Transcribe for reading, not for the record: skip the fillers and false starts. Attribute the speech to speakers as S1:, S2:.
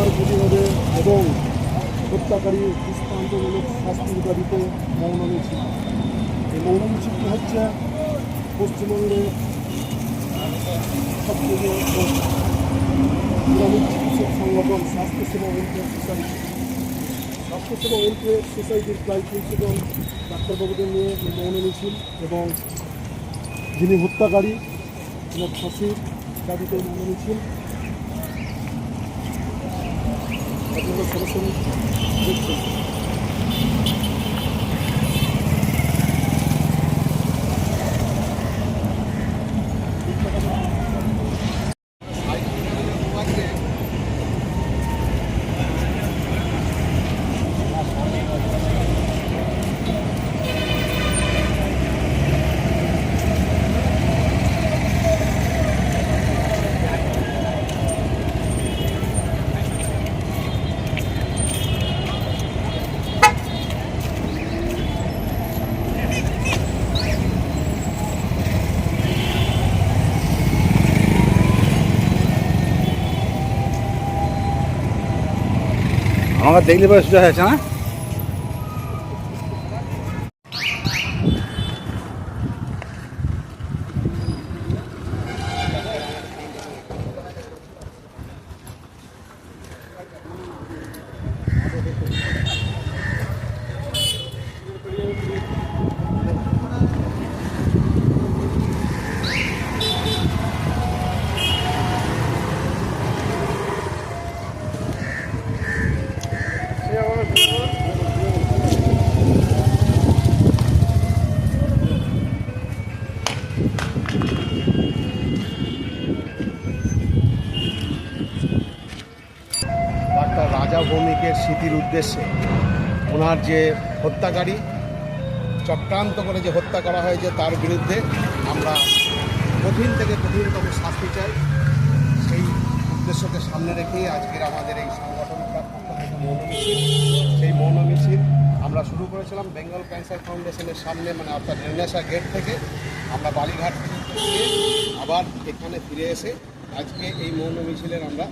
S1: অন্যায় প্রতিরোধে এবং হত্যাকারী দৃষ্টান্তমূলক শাস্তির দাবিতে মৌন মিছিল। এই মৌন মিছিলটি হচ্ছে পশ্চিমবঙ্গের সবচেয়ে গ্রামীণ চিকিৎসক সংগঠন স্বাস্থ্যসেবা ওয়েলফেয়ার সোসাইটি। স্বাস্থ্যসেবা ওয়েলফেয়ার সোসাইটির প্রায় ৩০০ জন ডাক্তারবাবুদের নিয়ে এই মৌন মিছিল এবং যিনি হত্যাকারী ওনার ফাঁসির দাবিতে মৌন মিছিল। আপনারা সরাসরি দেখছেন।
S2: আমাকে দেখলে পরে সোজা হয়েছে না।
S3: ডাক্তার রাজা ভৌমিকের স্মৃতির উদ্দেশ্যে ওনার যে হত্যাকারী চক্রান্ত করে যে হত্যা করা হয়েছে তার বিরুদ্ধে আমরা কঠিন থেকে কঠিনতম শাস্তি চাই। সেই উদ্দেশ্যকে সামনে রেখেই আজকের আমাদের এই সংগঠনটার পক্ষ থেকে মৌন মিছিল। সেই মৌন মিছিল আমরা শুরু করেছিলাম বেঙ্গল ক্যান্সার ফাউন্ডেশনের সামনে, মানে অর্থাৎ রেনেসা গেট থেকে। আমরা বালিঘাট গিয়ে আবার এখানে ফিরে এসে আজকে এই মৌন মিছিলের আমরা